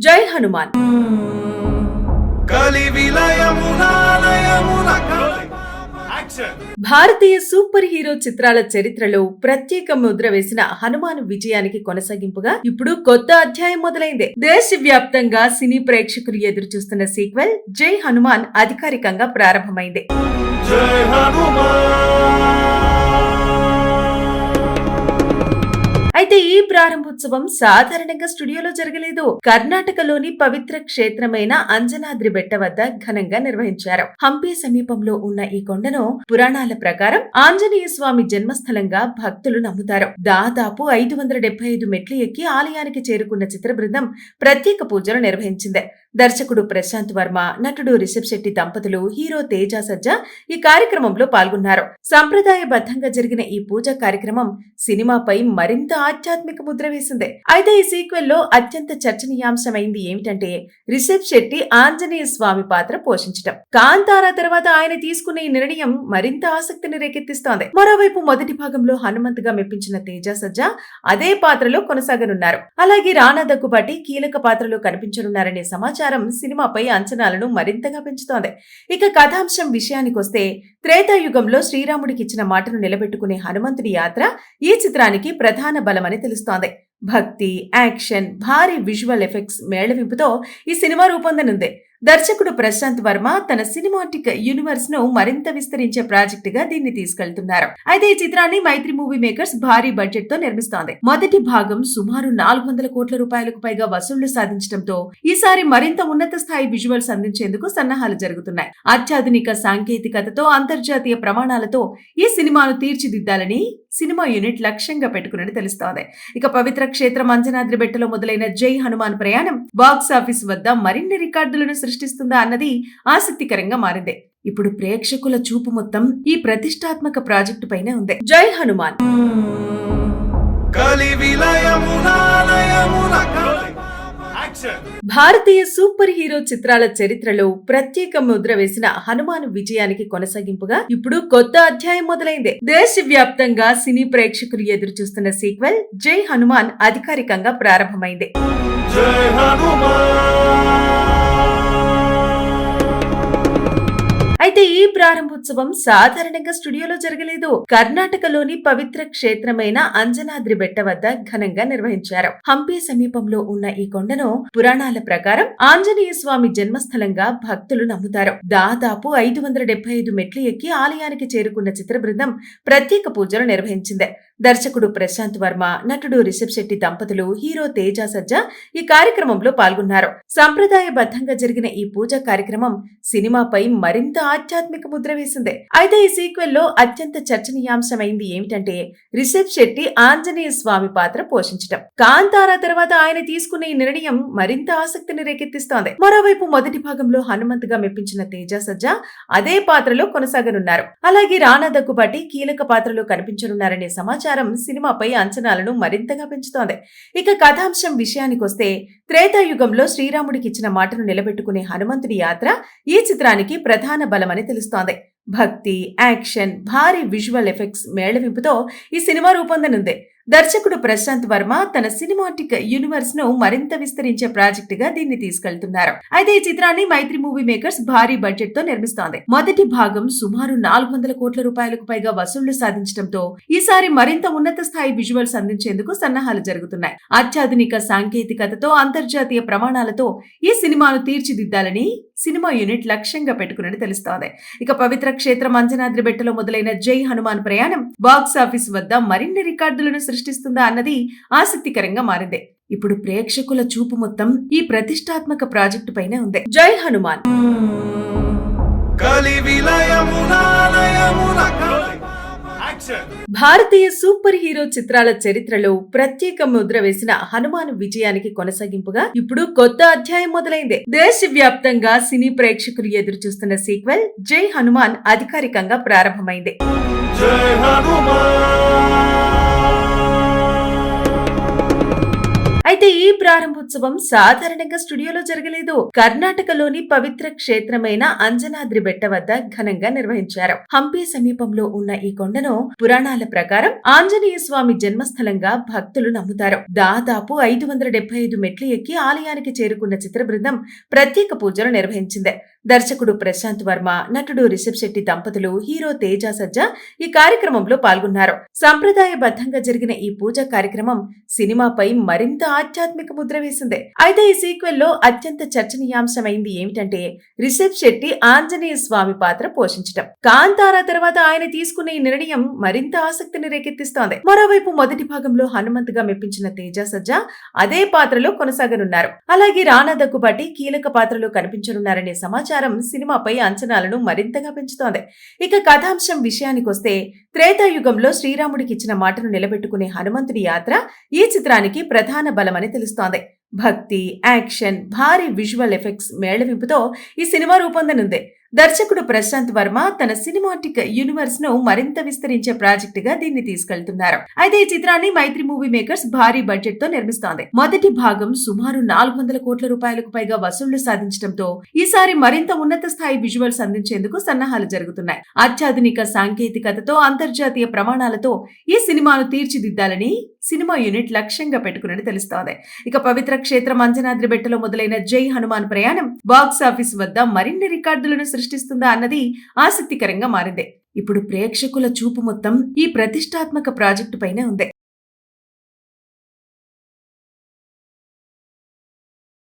జై హనుమాన్. భారతీయ super hero చిత్రాల చరిత్రలో ప్రత్యేక ముద్ర వేసిన హనుమాన్ విజయానికి కొనసాగింపుగా ఇప్పుడు కొత్త అధ్యాయం మొదలైంది. దేశవ్యాప్తంగా సినీ ప్రేక్షకులు ఎదురు చూస్తున్న సీక్వెల్ జై హనుమాన్ అధికారికంగా ప్రారంభమైంది. అయితే ఈ ప్రారంభోత్సవం సాధారణంగా స్టూడియోలో జరగలేదు. కర్ణాటకలోని పవిత్ర క్షేత్రమైన అంజనాద్రి బెట్ట వద్ద ఘనంగా నిర్వహించారు. హంపి సమీపంలో ఉన్న ఈ కొండను పురాణాల ప్రకారం ఆంజనేయ స్వామి జన్మస్థలంగా భక్తులు నమ్ముతారు. దాదాపు 575 మెట్లు ఎక్కి ఆలయానికి చేరుకున్న చిత్ర బృందం ప్రత్యేక పూజలు నిర్వహించింది. దర్శకుడు ప్రశాంత్ వర్మ, నటుడు రిషబ్ శెట్టి దంపతులు, హీరో తేజ సజ్జా ఈ కార్యక్రమంలో పాల్గొన్నారు. సంప్రదాయబద్ధంగా జరిగిన ఈ పూజా కార్యక్రమం సినిమాపై మరింత ఆధ్యాత్మిక ముద్ర వేసింది. అయితే ఈ సీక్వెల్ లో అత్యంత చర్చనీయాంశమైంది ఏమిటంటే రిషబ్ శెట్టి ఆంజనేయ స్వామి పాత్ర పోషించటం. కాంతారా తర్వాత ఆయన తీసుకున్న ఈ నిర్ణయం మరింత ఆసక్తిని రేకెత్తిస్తోంది. మరోవైపు మొదటి భాగంలో హనుమంత్ గా మెప్పించిన తేజ సజ్జా అదే పాత్రలో కొనసాగనున్నారు. అలాగే రానా దగ్గుబాటి కీలక పాత్రలో కనిపించనున్నారనే సమాచారం సినిమాపై అంచనాలను మరింతగా పెంచుతోంది. ఇక కథాంశం విషయానికొస్తే త్రేతాయుగంలో శ్రీరాముడికి ఇచ్చిన మాటను నిలబెట్టుకునే హనుమంతుడి యాత్ర ఈ చిత్రానికి ప్రధాన బలమని తెలుస్తోంది. భక్తి, యాక్షన్, భారీ విజువల్ ఎఫెక్ట్స్ మేళవింపుతో ఈ సినిమా రూపొందనుంది. దర్శకుడు ప్రశాంత్ వర్మ తన సినిమాటిక్ యూనివర్స్ ను మరింత విస్తరించే ప్రాజెక్ట్ గా దీన్ని తీసుకెళ్తున్నారు. అయితే ఈ చిత్రాన్ని మైత్రి మూవీ మేకర్స్ భారీ బడ్జెట్ తో నిర్మిస్తోంది. మొదటి భాగం సుమారు 400 కోట్ల రూపాయలకు పైగా వసూళ్లు సాధించడంతో ఈసారి మరింత ఉన్నత స్థాయి విజువల్స్ అందించేందుకు సన్నాహాలు జరుగుతున్నాయి. అత్యాధునిక సాంకేతికతతో అంతర్జాతీయ ప్రమాణాలతో ఈ సినిమాను తీర్చిదిద్దాలని సినిమా యూనిట్ లక్ష్యంగా పెట్టుకున్నట్టు తెలుస్తోంది. ఇక పవిత్ర క్షేత్రం అంజనాద్రి బెట్టలో మొదలైన జై హనుమాన్ ప్రయాణం బాక్సాఫీస్ వద్ద మరిన్ని రికార్డులను సృష్టిస్తుందా అన్నది ఆసక్తికరంగా మారింది. ఇప్పుడు ప్రేక్షకుల చూపు మొత్తం ఈ ప్రతిష్టాత్మక ప్రాజెక్టు పైనే ఉంది. జై హనుమాన్. భారతీయ సూపర్ హీరో చిత్రాల చరిత్రలో ప్రత్యేక ముద్ర వేసిన హనుమాన్ విజయానికి కొనసాగింపుగా ఇప్పుడు కొత్త అధ్యాయం మొదలైంది. దేశవ్యాప్తంగా సినీ ప్రేక్షకులు ఎదురు చూస్తున్న సీక్వెల్ జై హనుమాన్ అధికారికంగా ప్రారంభమైంది. అయితే ఈ ప్రారంభోత్సవం సాధారణంగా స్టూడియోలో జరగలేదు. కర్ణాటకలోని పవిత్ర క్షేత్రమైన అంజనాద్రి బెట్ట వద్ద ఘనంగా నిర్వహించారు. హంపి సమీపంలో ఉన్న ఈ కొండను పురాణాల ప్రకారం ఆంజనేయ స్వామి జన్మస్థలంగా భక్తులు నమ్ముతారు. దాదాపు 575 మెట్లు ఎక్కి ఆలయానికి చేరుకున్న చిత్ర బృందం ప్రత్యేక పూజలు నిర్వహించింది. దర్శకుడు ప్రశాంత్ వర్మ, నటుడు రిషబ్ శెట్టి దంపతులు, హీరో తేజ సజ్జా ఈ కార్యక్రమంలో పాల్గొన్నారు. సంప్రదాయబద్ధంగా జరిగిన ఈ పూజా కార్యక్రమం సినిమాపై మరింత ఆధ్యాత్మిక ముద్ర వేసింది. అయితే ఈ సీక్వెల్ లో అత్యంత చర్చనీయాంశమైంది ఏమిటంటే రిషబ్ శెట్టి ఆంజనేయ స్వామి పాత్ర పోషించటం. కాంతారా తర్వాత ఆయన తీసుకున్న ఈ నిర్ణయం మరింత ఆసక్తిని రేకెత్తిస్తోంది. మరోవైపు మొదటి భాగంలో హనుమంత్ గా మెప్పించిన తేజ సజ్జా అదే పాత్రలో కొనసాగనున్నారు. అలాగే రానా దగ్గుబాటి కీలక పాత్రలో కనిపించనున్నారనే సమాచారం సినిమాపై అంచనాలను మరింతగా పెంచుతోంది. ఇక కథాంశం విషయానికొస్తే త్రేతాయుగంలో శ్రీరాముడికి ఇచ్చిన మాటను నిలబెట్టుకునే హనుమంతుడి యాత్ర ఈ చిత్రానికి ప్రధాన బలమని తెలుస్తోంది. భక్తి, యాక్షన్, భారీ విజువల్ ఎఫెక్ట్స్ మేళవింపుతో ఈ సినిమా రూపొందనుంది. దర్శకుడు ప్రశాంత్ వర్మ తన సినిమాటిక్ యూనివర్స్ ను మరింత విస్తరించే ప్రాజెక్ట్ గా దీన్ని తీసుకెళ్తున్నారు. అయితే ఈ చిత్రాన్ని మైత్రి మూవీ మేకర్స్ భారీ బడ్జెట్ తో నిర్మిస్తోంది. మొదటి భాగం సుమారు 400 కోట్ల రూపాయలకు పైగా వసూళ్లు సాధించడంతో ఈసారి మరింత ఉన్నత స్థాయి విజువల్స్ అందించేందుకు సన్నాహాలు జరుగుతున్నాయి. అత్యాధునిక సాంకేతికతతో అంతర్జాతీయ ప్రమాణాలతో ఈ సినిమాను తీర్చిదిద్దాలని సినిమా యూనిట్ లక్ష్యంగా పెట్టుకున్నట్టు తెలుస్తోంది. ఇక పవిత్ర క్షేత్రం అంజనాద్రి బెట్టలో మొదలైన జై హనుమాన్ ప్రయాణం బాక్సాఫీస్ వద్ద మరిన్ని రికార్డులను సృష్టిస్తుందా అన్నది ఆసక్తికరంగా మారింది. ఇప్పుడు ప్రేక్షకుల చూపు మొత్తం ఈ ప్రతిష్టాత్మక ప్రాజెక్టు పైనే ఉంది. జై హనుమాన్. భారతీయ సూపర్ హీరో చిత్రాల చరిత్రలో ప్రత్యేక ముద్ర వేసిన హనుమాన్ విజయానికి కొనసాగింపుగా ఇప్పుడు కొత్త అధ్యాయం మొదలైంది. దేశవ్యాప్తంగా సినీ ప్రేక్షకులు ఎదురు చూస్తున్న సీక్వెల్ జై హనుమాన్ అధికారికంగా ప్రారంభమైంది. అయితే ఈ ప్రారంభోత్సవం సాధారణంగా స్టూడియోలో జరగలేదు. కర్ణాటకలోని పవిత్ర క్షేత్రమైన అంజనాద్రి బెట్ట వద్ద ఘనంగా నిర్వహించారు. హంపి సమీపంలో ఉన్న ఈ కొండను పురాణాల ప్రకారం ఆంజనేయ స్వామి జన్మస్థలంగా భక్తులు నమ్ముతారు. దాదాపు 575 మెట్లు ఎక్కి ఆలయానికి చేరుకున్న చిత్ర బృందం ప్రత్యేక పూజలు నిర్వహించింది. దర్శకుడు ప్రశాంత్ వర్మ, నటుడు రిషబ్ శెట్టి దంపతులు, హీరో తేజ సజ్జా ఈ కార్యక్రమంలో పాల్గొన్నారు. సంప్రదాయబద్ధంగా జరిగిన ఈ పూజా కార్యక్రమం సినిమాపై మరింత ఆధ్యాత్మిక ముద్ర వేసింది. అయితే ఈ సీక్వెల్ లో అత్యంత చర్చనీయాంశమైంది ఏమిటంటే రిషబ్ శెట్టి ఆంజనేయ స్వామి పాత్ర పోషించడం. కాంతారా తర్వాత ఆయన తీసుకున్న ఈ నిర్ణయం మరింత ఆసక్తిని రేకెత్తిస్తోంది. మరోవైపు మొదటి భాగంలో హనుమంత్ గా మెప్పించిన తేజ సజ్జా అదే పాత్రలో కొనసాగనున్నారు. అలాగే రానా దగ్గుబాటి కీలక పాత్రలో కనిపించనున్నారనే సమాచారం సినిమాపై అంచనాలను మరింతగా పెంచుతోంది. ఇక కథాంశం విషయానికొస్తే త్రేతాయుగంలో శ్రీరాముడికి ఇచ్చిన మాటను నిలబెట్టుకునే హనుమంతుడి యాత్ర ఈ చిత్రానికి ప్రధాన బలమని తెలుస్తోంది. భక్తి, యాక్షన్, భారీ విజువల్ ఎఫెక్ట్స్ మేళవింపుతో ఈ సినిమా రూపొందనుంది. దర్శకుడు ప్రశాంత్ వర్మ తన సినిమాటిక్ యూనివర్స్ ను మరింత విస్తరించే ప్రాజెక్ట్ గా దీన్ని తీసుకెళ్తున్నారు. అయితే ఈ చిత్రాన్ని మైత్రి మూవీ మేకర్స్ భారీ బడ్జెట్ తో నిర్మిస్తోంది. మొదటి భాగం సుమారు 400 కోట్ల రూపాయలకు పైగా వసూళ్లు సాధించడంతో ఈసారి మరింత ఉన్నత స్థాయి విజువల్స్ అందించేందుకు సన్నాహాలు జరుగుతున్నాయి. అత్యాధునిక సాంకేతికతతో అంతర్జాతీయ ప్రమాణాలతో ఈ సినిమాను తీర్చిదిద్దాలని సినిమా యూనిట్ లక్ష్యంగా పెట్టుకున్నట్టు తెలుస్తోంది. ఇక పవిత్ర క్షేత్రం అంజనాద్రి బెట్టలో మొదలైన జై హనుమాన్ ప్రయాణం బాక్సాఫీస్ వద్ద మరిన్ని రికార్డులను సృష్టిస్తుందా అన్నది ఆసక్తికరంగా మారింది. ఇప్పుడు ప్రేక్షకుల చూపు మొత్తం ఈ ప్రతిష్టాత్మక ప్రాజెక్టు పైనే ఉంది.